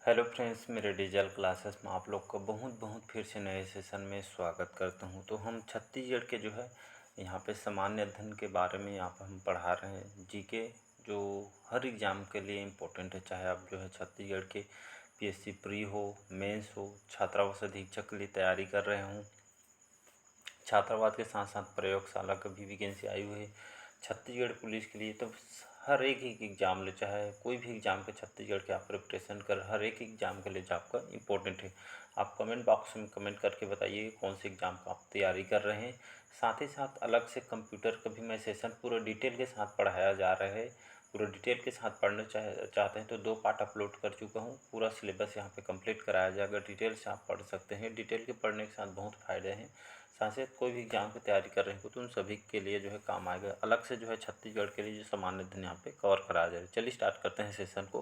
Hello friends, मेरे digital classes में आप लोग का बहुत बहुत फिर से नए सेशन में स्वागत करता हूं। तो हम छत्तीसगढ़ के जो है यहाँ पे सामान्य अध्ययन के बारे में यहाँ पर हम पढ़ा रहे हैं। जीके जो हर एग्ज़ाम के लिए इम्पोर्टेंट है, चाहे आप जो है छत्तीसगढ़ के पीएससी प्री हो, मेंस हो, छात्रावास अधीक्षक के लिए तैयारी कर रहे हों, छात्रावास के साथ साथ प्रयोगशाला का भी वैकेंसी आई हुई है छत्तीसगढ़ पुलिस के लिए। तो हर एक एग्ज़ाम ले, चाहे कोई भी एग्ज़ाम के छत्तीसगढ़ के आप प्रिपरेशन कर, हर एक एग्ज़ाम के लिए जो आपका इम्पोर्टेंट है। आप कमेंट बॉक्स में कमेंट करके बताइए कौन से एग्ज़ाम का आप तैयारी कर रहे हैं। साथ ही साथ अलग से कंप्यूटर का भी मैं सेशन पूरा डिटेल के साथ पढ़ाया जा रहा है। पूरा डिटेल के साथ पढ़ना चाहते हैं तो 2 पार्ट अपलोड कर चुका हूँ। पूरा सिलेबस यहाँ पे कंप्लीट कराया जाएगा, डिटेल से आप पढ़ सकते हैं। डिटेल के पढ़ने के साथ बहुत फ़ायदे हैं। साथ ही कोई भी एग्ज़ाम की तैयारी कर रहे हो तो उन सभी के लिए जो है काम आएगा। अलग से जो है छत्तीसगढ़ के लिए जो सामान्य अध्ययन यहाँ पे कवर कराया जाएगा। चलिए स्टार्ट करते हैं सेशन को।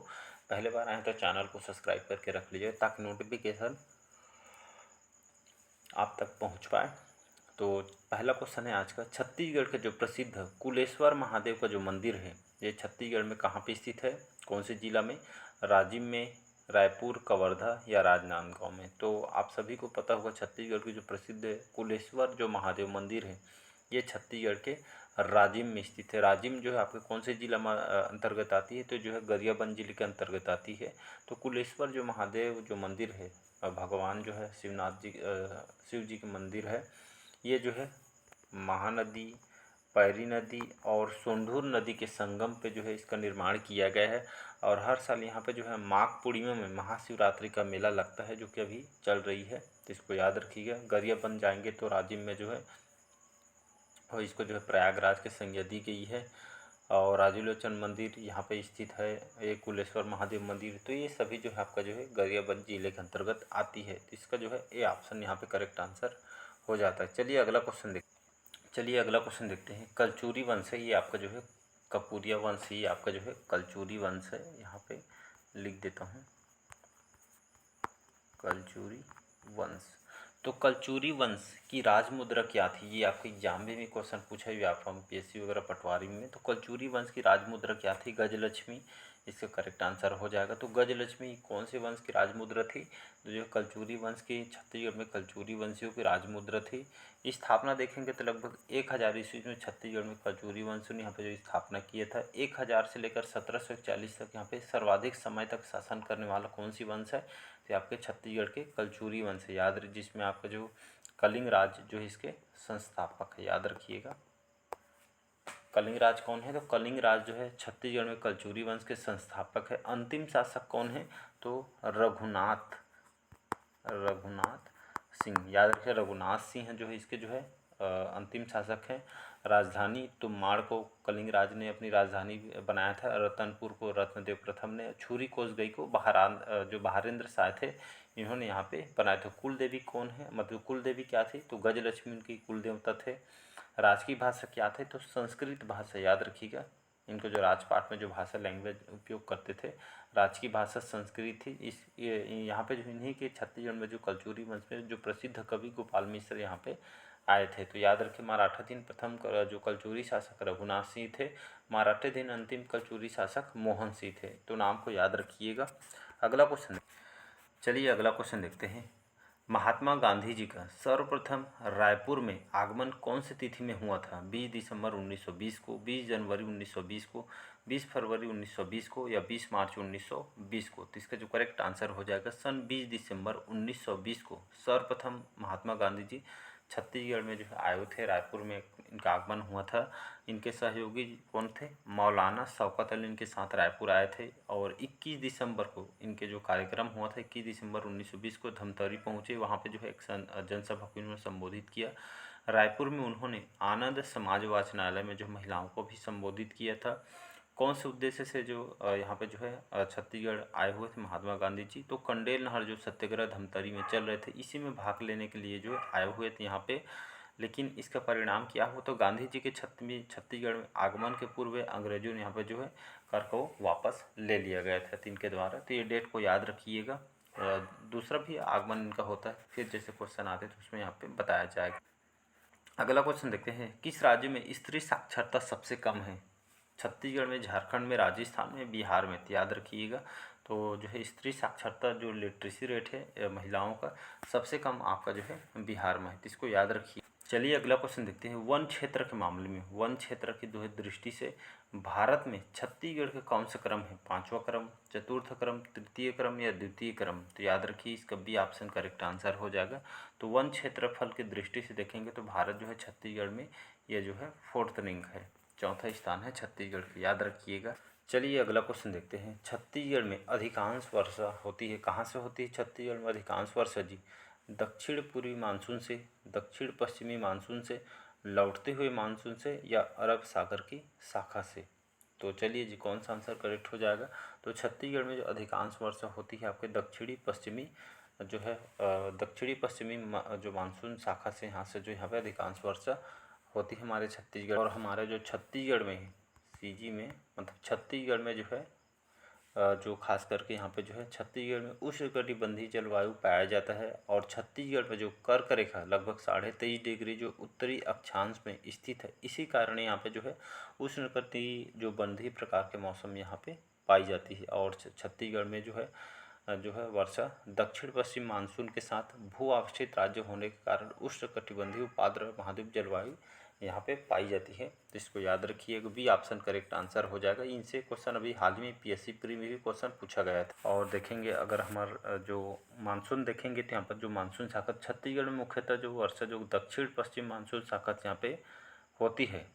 पहले बार आए तो चैनल को सब्सक्राइब करके रख लीजिए ताकि नोटिफिकेशन आप तक पहुँच पाए। तो पहला क्वेश्चन है आज का, छत्तीसगढ़ के जो प्रसिद्ध कुलेश्वर महादेव का जो मंदिर है, ये छत्तीसगढ़ में कहाँ पे स्थित है, कौन से जिला में, राजिम में, रायपुर, कवर्धा या राजनांदगांव में। तो आप सभी को पता होगा छत्तीसगढ़ की जो प्रसिद्ध कुलेश्वर जो महादेव मंदिर है ये छत्तीसगढ़ के राजिम में स्थित है। राजिम जो है आपके कौन से जिला में अंतर्गत आती है, तो जो है गरियाबंद जिले के अंतर्गत आती है। तो कुलेश्वर जो महादेव जो मंदिर है, भगवान जो है शिव जी के मंदिर है। ये जो है महानदी, पैरी नदी और सोंढूर नदी के संगम पे जो है इसका निर्माण किया गया है। और हर साल यहाँ पे जो है माघ पूर्णिमा में महाशिवरात्रि का मेला लगता है, जो कि अभी चल रही है। तो इसको याद रखिएगा। गरियाबंद जाएंगे तो राजिम में जो है, और इसको जो है प्रयागराज के संज्ञा दी गई है। और राजूलोचन मंदिर यहाँ पे स्थित है, एक कुलेश्वर महादेव मंदिर। तो ये सभी जो है आपका जो है गरियाबंद जिले के अंतर्गत आती है। तो इसका जो है ए ऑप्शन यहाँ पे करेक्ट आंसर हो जाता है। चलिए अगला क्वेश्चन देखते हैं। कलचुरी वंश है, ये आपका जो है कपूरिया वंश, ये आपका जो है कलचुरी वंश है। यहाँ पे लिख देता हूँ कलचुरी वंश। तो कलचुरी वंश की राजमुद्रा क्या थी, ये आपके एग्जाम में भी क्वेश्चन पूछा हुआ आप फ्रॉम पीएससी वगैरह पटवारी में। तो कलचुरी वंश की राजमुद्रा क्या थी, गजलक्ष्मी, इसका करेक्ट आंसर हो जाएगा। तो गजलक्ष्मी कौन से वंश की राजमुद्रा थी, तो जो कलचुरी वंश की छत्तीसगढ़ में कलचुरी वंशियों की राजमुद्रा थी। स्थापना देखेंगे तो लगभग 1000 ईस्वी में छत्तीसगढ़ में कलचुरी वंश ने यहाँ पे जो स्थापना किया था। 1000 से लेकर 1741 तक यहाँ पे सर्वाधिक समय तक शासन करने वाला कौन सी वंश है, तो आपके छत्तीसगढ़ के कलचुरी वंश है। याद रखिए, जिसमें आपका जो कलिंग राज जो है इसके संस्थापक है, याद रखिएगा। कलिंग राज कौन है, तो कलिंग राज जो है छत्तीसगढ़ में कलचुरी वंश के संस्थापक है। अंतिम शासक कौन है, तो रघुनाथ सिंह, याद रखिए रघुनाथ सिंह जो है इसके जो है अंतिम शासक हैं। राजधानी तुमाड़ को कलिंग राज ने अपनी राजधानी बनाया था। रतनपुर को रत्नदेव प्रथम ने, छुरी कोसगई को जो बहारेंद्र शाह थे इन्होंने यहाँ पे बनाए थे। कुल देवी कौन है, मतलब कुल देवी क्या थी, तो गजलक्ष्मी उनकी कुल देवता थे। राजकीय भाषा क्या थे, तो संस्कृत भाषा, याद रखिएगा। इनको जो राजपाट में जो भाषा लैंग्वेज उपयोग करते थे, राजकीय भाषा संस्कृत थी। यहाँ पे जो इन्हीं के छत्तीसगढ़ में जो कलचुरी वंश में जो प्रसिद्ध कवि गोपाल मिश्र यहाँ पे आए थे। तो याद रखें, मराठाधीन प्रथम जो कलचुरी शासक रघुनाथ सिंह थे, मराठाधीन अंतिम कलचुरी शासक मोहन सिंह थे। तो नाम को याद रखिएगा। अगला क्वेश्चन देखते हैं। महात्मा गांधी जी का सर्वप्रथम रायपुर में आगमन कौन सी तिथि में हुआ था, 20 दिसंबर 1920 को, 20 जनवरी 1920 को, 20 फरवरी 1920 को या 20 मार्च 1920 को। तो इसका जो करेक्ट आंसर हो जाएगा सन 20 दिसंबर 1920 को सर्वप्रथम महात्मा गांधी जी छत्तीसगढ़ में जो है आए थे। रायपुर में इनका आगमन हुआ था। इनके सहयोगी कौन थे, मौलाना शौकत अली इनके साथ रायपुर आए थे। और 21 दिसंबर को इनके जो कार्यक्रम हुआ था, 21 दिसंबर 1920 को धमतरी पहुँचे। वहाँ पे जो है एक जनसभा को इन्होंने संबोधित किया। रायपुर में उन्होंने आनंद समाज वाचनालय में जो महिलाओं को भी संबोधित किया था। कौन से उद्देश्य से जो यहाँ पे जो है छत्तीसगढ़ आए हुए थे महात्मा गांधी जी, तो कंडेल नहर जो सत्याग्रह धमतरी में चल रहे थे, इसी में भाग लेने के लिए जो आए हुए थे यहाँ पे। लेकिन इसका परिणाम क्या हो, तो गांधी जी के छत्तीसगढ़ में आगमन के पूर्व अंग्रेजों ने यहाँ पे जो है कर को वापस ले लिया गया था इनके द्वारा। तो ये डेट को याद रखिएगा। दूसरा भी आगमन इनका होता है, फिर जैसे क्वेश्चन आते हैं तो उसमें यहाँ पे बताया जाएगा। अगला क्वेश्चन देखते हैं। किस राज्य में स्त्री साक्षरता सबसे कम है, छत्तीसगढ़ में, झारखंड में, राजस्थान में, बिहार में, तो याद रखिएगा। तो जो है स्त्री साक्षरता जो लिटरेसी रेट है महिलाओं का, सबसे कम आपका जो है बिहार में है, तो इसको याद रखिए। चलिए अगला क्वेश्चन देखते हैं। वन क्षेत्र के मामले में, वन क्षेत्र की जो है दृष्टि से भारत में छत्तीसगढ़ का कौन सा क्रम है? 5वां क्रम, चतुर्थ क्रम, तृतीय क्रम या द्वितीय क्रम? तो याद रखिए इसका बी ऑप्शन करेक्ट आंसर हो जाएगा। तो वन क्षेत्रफल की दृष्टि से देखेंगे तो भारत जो है छत्तीसगढ़ में ये जो है 4th रैंक है, 4था स्थान है छत्तीसगढ़ की, याद रखिएगा। चलिए अगला क्वेश्चन देखते हैं। छत्तीसगढ़ में अधिकांश वर्षा होती है, कहाँ से होती है छत्तीसगढ़ में अधिकांश वर्षा जी? दक्षिण पूर्वी मानसून से, दक्षिण पश्चिमी मानसून से, लौटते हुए मानसून से, या अरब सागर की शाखा से? तो चलिए जी कौन सा आंसर करेक्ट हो जाएगा? तो छत्तीसगढ़ में जो अधिकांश वर्षा होती है आपके दक्षिणी पश्चिमी जो है दक्षिणी पश्चिमी जो मानसून शाखा से, यहाँ से जो यहाँ पे अधिकांश वर्षा होती है हमारे छत्तीसगढ़। और हमारे जो छत्तीसगढ़ में सीजी में, मतलब छत्तीसगढ़ में जो है जो खास करके यहाँ पे जो है छत्तीसगढ़ में उष्णकटिबंधीय जलवायु पाया जाता है। और छत्तीसगढ़ में जो कर्क रेखा लगभग 23.5 डिग्री जो उत्तरी अक्षांश में स्थित है, इसी कारण यहाँ पे जो है उष्णकटिबंधीय जो बंधीय प्रकार के मौसम यहाँ पे पाई जाती है। और छत्तीसगढ़ में जो है वर्षा दक्षिण पश्चिम मानसून के साथ भू अवस्थित राज्य होने के कारण उष्णकटिबंधीय उपाद्र महाद्वीप जलवायु यहाँ पे पाई जाती है, तो इसको याद रखिएगा। बी ऑप्शन करेक्ट आंसर हो जाएगा। इनसे क्वेश्चन अभी हाल ही में पीएससी प्री में भी क्वेश्चन पूछा गया था। और देखेंगे अगर हमारा जो मानसून देखेंगे तो यहाँ पर जो मानसून शाखा छत्तीसगढ़ में मुख्यतः जो वर्षा जो दक्षिण पश्चिम मानसून शाखा यहाँ पे होती है,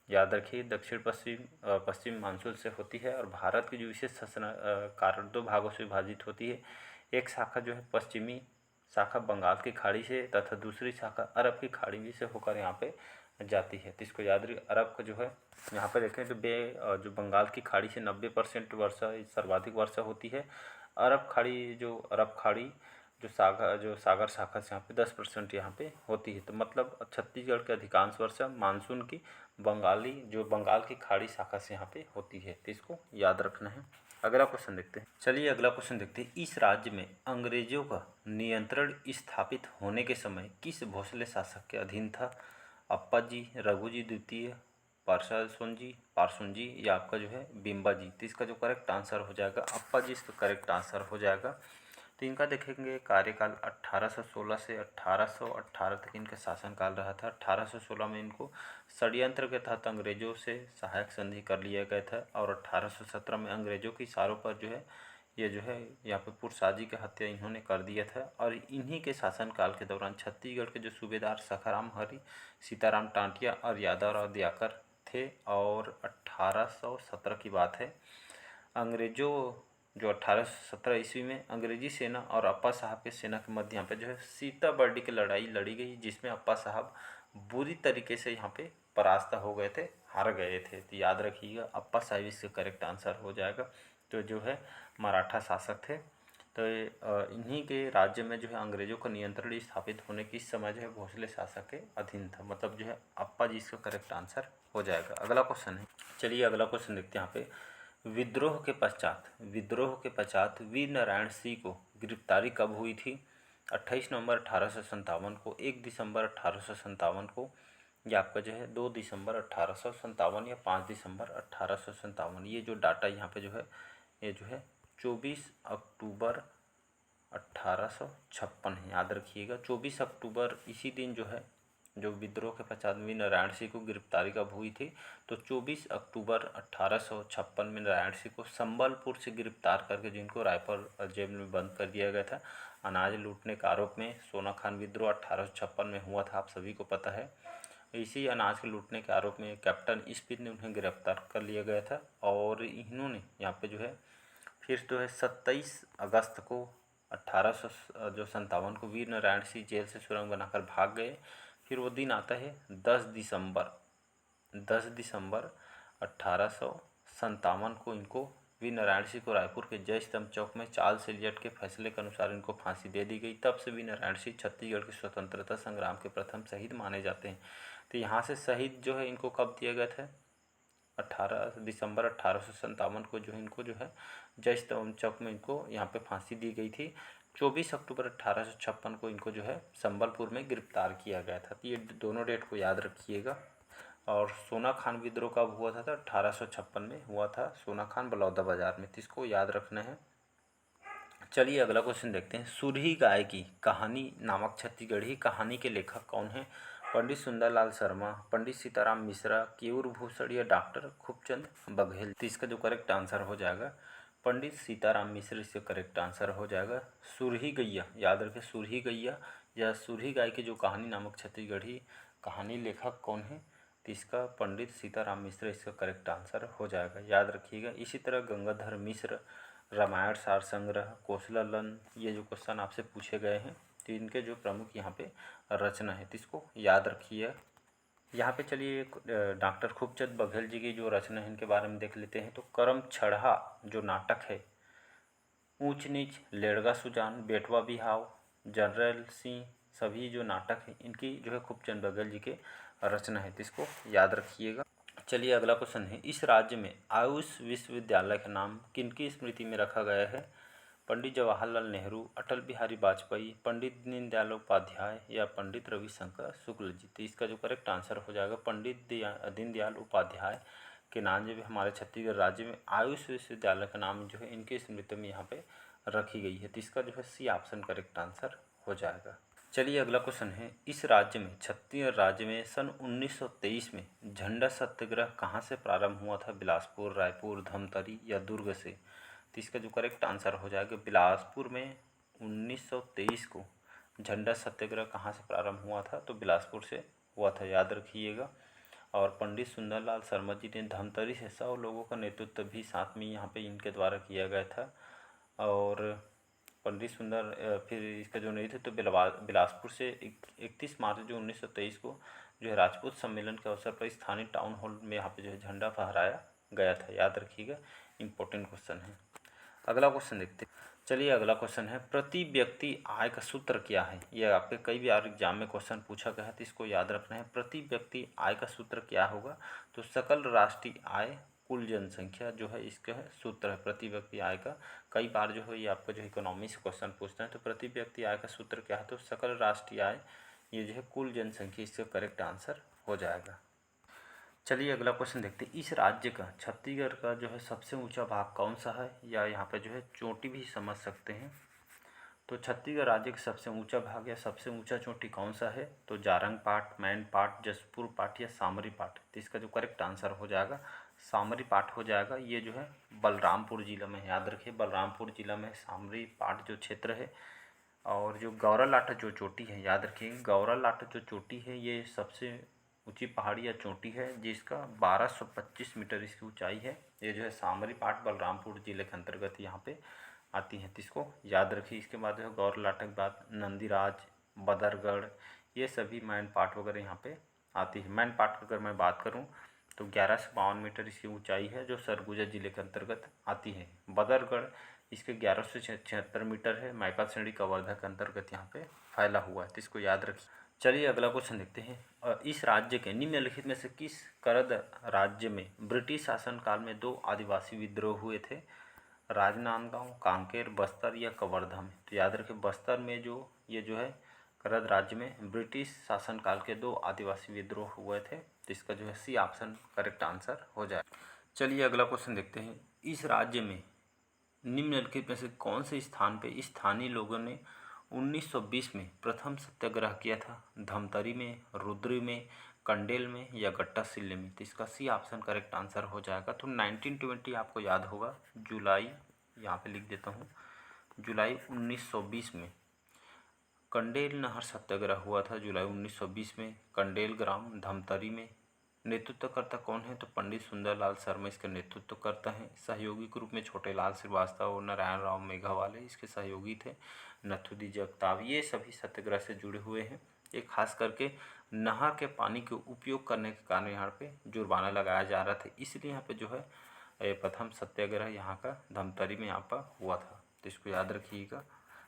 याद रखिए दक्षिण पश्चिम मानसून से होती है। और भारत की जो विशेष शासन कारण 2 भागों से विभाजित होती है। एक शाखा जो है पश्चिमी शाखा बंगाल की खाड़ी से, तथा दूसरी शाखा अरब की खाड़ी से होकर यहाँ पे जाती है, तो इसको याद रखिए। अरब का जो है यहाँ पे देखें तो जो बंगाल की खाड़ी से 90% वर्षा सर्वाधिक वर्षा होती है। अरब खाड़ी जो सागर शाखा से यहाँ पे 10% यहाँ पे होती है। तो मतलब छत्तीसगढ़ के अधिकांश वर्षा मानसून की बंगाल की खाड़ी शाखा से यहाँ पे होती है, तो इसको याद रखना है। अगला क्वेश्चन देखते हैं। चलिए अगला क्वेश्चन देखते हैं। इस राज्य में अंग्रेजों का नियंत्रण स्थापित होने के समय किस भोसले शासक के अधीन था? अप्पा जी, रघु जी द्वितीय, पार्श्वन जी या आपका जो है बिम्बा जी? तो इसका जो करेक्ट आंसर हो जाएगा अप्पा जी, इसका करेक्ट आंसर हो जाएगा। तो इनका देखेंगे कार्यकाल 1816 से 1818 तक इनका शासनकाल रहा था। 1816 में इनको षड्यंत्र के तहत अंग्रेजों से सहायक संधि कर लिया गया था। और 1817 में अंग्रेजों की इशारों पर जो है ये जो है यहाँ पे पुरसाजी की हत्या इन्होंने कर दिया था। और इन्हीं के शासनकाल के दौरान छत्तीसगढ़ के जो सूबेदार सखाराम हरि, सीताराम टांटिया और यादवराव दयाकर थे। और 1817 की बात है, अंग्रेजों जो 1817 ईस्वी में अंग्रेजी सेना और अप्पा साहब के सेना के मध्य यहाँ पे जो है सीताबर्डी की लड़ाई लड़ी गई, जिसमें अप्पा साहब बुरी तरीके से यहाँ पे परास्त हो गए थे, हार गए थे। तो याद रखिएगा अप्पा साहब इसका करेक्ट आंसर हो जाएगा। तो जो है मराठा शासक थे। तो इन्हीं के राज्य में जो है अंग्रेजों का नियंत्रण स्थापित होने की समय जो है भोसले शासक के अधीन था, मतलब जो है अप्पा जी इसका करेक्ट आंसर हो जाएगा। अगला क्वेश्चन है, चलिए अगला क्वेश्चन देखते हैं। यहाँ पे विद्रोह के पश्चात वीर नारायण सिंह को गिरफ्तारी कब हुई थी? 28 नवंबर 1857 को, 1 दिसंबर 1857 को, या आपका जो है 2 दिसंबर 1857 या 5 दिसंबर 1857? ये जो डाटा यहाँ पे जो है ये जो है 24 अक्टूबर 1856 है, याद रखिएगा। 24 अक्टूबर इसी दिन जो है जो विद्रोह के पश्चात वीर नारायण सिंह को गिरफ्तारी कब हुई थी? तो 24 अक्टूबर 1856 में नारायण सिंह को संबलपुर से गिरफ्तार करके जिनको रायपुर जेल में बंद कर दिया गया था अनाज लूटने के आरोप में। सोना खान विद्रोह 1856 में हुआ था, आप सभी को पता है। इसी अनाज के लूटने के आरोप में कैप्टन स्मिथ ने उन्हें गिरफ्तार कर लिया गया था। और इन्होंने यहाँ पे जो है फिर जो है 27 अगस्त को 1857 को वीर नारायण सिंह जेल से सुरंग बनाकर भाग गए। फिर वो दिन आता है 10 दिसंबर 1857 को इनको वीर नारायण सिंह को रायपुर के जय स्तंभ चौक में चार्ल्स एलियट के फैसले के अनुसार इनको फांसी दे दी गई। तब से वीर नारायण सिंह छत्तीसगढ़ के स्वतंत्रता संग्राम के प्रथम शहीद माने जाते हैं। तो यहाँ से शहीद जो है इनको कब दिया गया था? 18 दिसंबर 1857 को जो है इनको जो है जय स्तंभ चौक में इनको यहाँ पे फांसी दी गई थी। 24 अक्टूबर 1856 को इनको जो है संबलपुर में गिरफ्तार किया गया था। तो ये दोनों डेट को याद रखिएगा। और सोना खान विद्रोह कब हुआ था? तो 1856 में हुआ था, सोना खान बलौदा बाजार में। तो इसको याद रखना है। चलिए अगला क्वेश्चन देखते हैं। सुरही गाय की कहानी नामक छत्तीसगढ़ी कहानी के लेखक कौन है? पंडित सुंदरलाल शर्मा, पंडित सीताराम मिश्रा, केयूर भूषण या डॉक्टर खूबचंद बघेल। तो इसका जो करेक्ट आंसर हो जाएगा पंडित सीताराम मिश्र, इसका करेक्ट आंसर हो जाएगा। सुरही गैया, याद रखें सुरही गैया या सुरही गाय की जो कहानी नामक छत्तीसगढ़ी कहानी लेखक कौन है? तो इसका पंडित सीताराम मिश्र, इसका करेक्ट आंसर हो जाएगा, याद रखिएगा। इसी तरह गंगाधर मिश्र, रामायण सार संग्रह, कौशलालन, ये जो क्वेश्चन आपसे पूछे गए हैं तो इनके जो प्रमुख यहाँ पे रचना है तो इसको याद रखिए। यहाँ पे चलिए डॉक्टर खूबचंद बघेल जी की जो रचना है इनके बारे में देख लेते हैं। तो करम छड़हा जो नाटक है, ऊंच नीच, लेड़गा सुजान, बेटवा बिहाव, जनरल सिंह, सभी जो नाटक हैं इनकी जो है खूबचंद बघेल जी के रचना है, तो इसको याद रखिएगा। चलिए अगला क्वेश्चन है। इस राज्य में आयुष विश्वविद्यालय का नाम किनकी स्मृति में रखा गया है? पंडित जवाहरलाल नेहरू, अटल बिहारी वाजपेयी, पंडित दीनदयाल उपाध्याय या पंडित रविशंकर शुक्ल जी। तो इसका जो करेक्ट आंसर हो जाएगा पंडित दीनदयाल उपाध्याय के नाम जो है हमारे छत्तीसगढ़ राज्य में आयुष विश्वविद्यालय का नाम जो है इनकी स्मृति में यहाँ पे रखी गई है। तो इसका जो है सी ऑप्शन करेक्ट आंसर हो जाएगा। चलिए अगला क्वेश्चन है। इस राज्य में छत्तीसगढ़ राज्य में सन 1923 में झंडा सत्याग्रह कहाँ से प्रारंभ हुआ था? बिलासपुर, रायपुर, धमतरी या दुर्ग से? तो इसका जो करेक्ट आंसर हो जाएगा बिलासपुर में 1923 को झंडा सत्याग्रह कहाँ से प्रारंभ हुआ था? तो बिलासपुर से हुआ था, याद रखिएगा। और पंडित सुंदरलाल शर्मा जी ने धमतरी से 100 लोगों का नेतृत्व भी साथ में यहाँ पे इनके द्वारा किया गया था। और पंडित फिर इसका जो नेतृत्व बिलासपुर से 31 मार्च जो 1923 को जो है राजपूत सम्मेलन के अवसर पर स्थानीय टाउन हॉल में यहाँ पे जो है झंडा फहराया गया था, याद रखिएगा। इंपॉर्टेंट क्वेश्चन है। अगला क्वेश्चन देखते हैं। चलिए अगला क्वेश्चन है। प्रति व्यक्ति आय का सूत्र क्या है? यह आपके कई बार एग्जाम में क्वेश्चन पूछा गया है, तो इसको याद रखना है। प्रति व्यक्ति आय का सूत्र क्या होगा? तो सकल राष्ट्रीय आय कुल जनसंख्या जो है इसका सूत्र है प्रति व्यक्ति आय का। कई बार जो है ये आपका जो इकोनॉमी से क्वेश्चन पूछते हैं। तो प्रति व्यक्ति आय का सूत्र क्या है? तो सकल राष्ट्रीय आय, ये जो है कुल जनसंख्या, इसका करेक्ट आंसर हो जाएगा। चलिए अगला क्वेश्चन देखते हैं। इस राज्य का छत्तीसगढ़ का जो है सबसे ऊंचा भाग कौन सा है? या यहाँ पे जो है चोटी भी समझ सकते हैं। तो छत्तीसगढ़ राज्य का सबसे ऊंचा भाग या सबसे ऊंचा चोटी कौन सा है? तो जारंग पाट, मैन पाट, जसपुर पाट या सामरी पाट? तो इसका जो करेक्ट आंसर हो जाएगा सामरी पाट हो जाएगा। ये जो है बलरामपुर जिला में, याद रखिए बलरामपुर जिला में सामरी पाट जो क्षेत्र है। और जो गौरालाटा जो चोटी है, याद रखिए गौरालाटा जो चोटी है ये सबसे ऊंची पहाड़ी या चोटी है जिसका 1225 मीटर इसकी ऊंचाई है। ये जो है सामरी पाट बलरामपुर जिले के अंतर्गत यहाँ पे आती है, तो इसको याद रखिए। इसके बाद जो है गौरलाटा के बाद नंदीराज, बदरगढ़, ये सभी मैन पाट वगैरह यहाँ पे आती है। मैन पाट की अगर मैं बात करूँ तो 1152 मीटर इसकी ऊंचाई है जो सरगुजा जिले के अंतर्गत आती है। बदरगढ़ इसके 1176 मीटर है, मैका श्रेणी कवर्धा के अंतर्गत यहाँ पे फैला हुआ है, तो इसको याद रखिए। चलिए अगला क्वेश्चन देखते हैं। इस राज्य के निम्नलिखित में से किस करद राज्य में ब्रिटिश शासनकाल में 2 आदिवासी विद्रोह हुए थे? राजनांदगांव, कांकेर, बस्तर या कवर्धा में? तो याद रखें बस्तर में जो ये जो है करद राज्य में ब्रिटिश शासनकाल के 2 आदिवासी विद्रोह हुए थे, तो इसका जो है सी ऑप्शन करेक्ट आंसर हो जाए। चलिए अगला क्वेश्चन देखते हैं। इस राज्य में निम्नलिखित में से कौन से स्थान पे स्थानीय लोगों ने 1920 में प्रथम सत्याग्रह किया था? धमतरी में, रुद्री में, कंडेल में या गट्टा सिल्ले में? तो इसका सी ऑप्शन करेक्ट आंसर हो जाएगा। तो 1920 आपको याद होगा, जुलाई, यहाँ पे लिख देता हूँ, जुलाई 1920 में कंडेल नहर सत्याग्रह हुआ था। जुलाई 1920 में कंडेल ग्राम धमतरी में। नेतृत्वकर्ता कौन है? तो पंडित सुंदरलाल शर्मा इसका नेतृत्व करता है। सहयोगी के रूप में छोटेलाल श्रीवास्तव और नारायण राव मेघावाले इसके सहयोगी थे। नथुदी जगताप, ये सभी सत्याग्रह से जुड़े हुए हैं। ये खास करके नहर के पानी के उपयोग करने के कारण यहाँ पे जुर्माना लगाया जा रहा था, इसलिए यहाँ पे जो है प्रथम सत्याग्रह यहाँ का धमतरी में यहाँ पर हुआ था, तो इसको याद रखिएगा।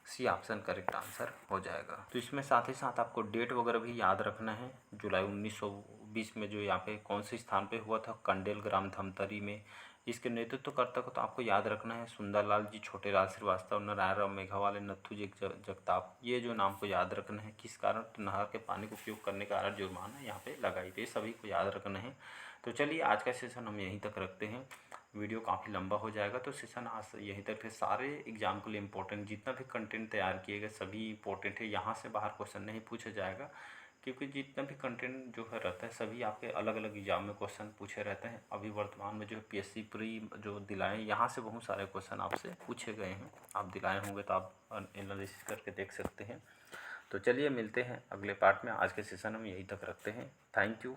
सी ऑप्शन करेक्ट आंसर हो जाएगा। तो इसमें साथ ही साथ आपको डेट वगैरह भी याद रखना है। जुलाई 1920 में जो यहाँ पे कौन से स्थान पे हुआ था? कंडेल ग्राम धमतरी में, नेतृत्वकर्ता को तो आपको याद रखना है, सुंदरलाल जी, छोटेलाल श्रीवास्तव, नारायण राव मेघवाले, नत्थूजी जगताप, ये जो नाम को याद रखना है। किस कारण? तो नहर के पानी का उपयोग करने का कारण जुर्माना यहाँ पे लगाई, तो ये सभी को याद रखना है। तो चलिए आज का सेशन हम यहीं तक रखते हैं, वीडियो काफ़ी लंबा हो जाएगा, तो सेशन आज यहीं तक। फिर सारे एग्जाम के लिए इंपॉर्टेंट जितना भी कंटेंट तैयार किए गए सभी इंपॉर्टेंट है, यहाँ से बाहर क्वेश्चन नहीं पूछा जाएगा, क्योंकि जितना भी कंटेंट जो है रहता है सभी आपके अलग अलग एग्जाम में क्वेश्चन पूछे रहते हैं। अभी वर्तमान में जो है पीएससी प्री जो दिलाएं, यहाँ से बहुत सारे क्वेश्चन आपसे पूछे गए हैं, आप दिलाए होंगे तो आप एनालिसिस करके देख सकते हैं। तो चलिए मिलते हैं अगले पार्ट में, आज के सेशन हम यहीं तक रखते हैं। Thank you.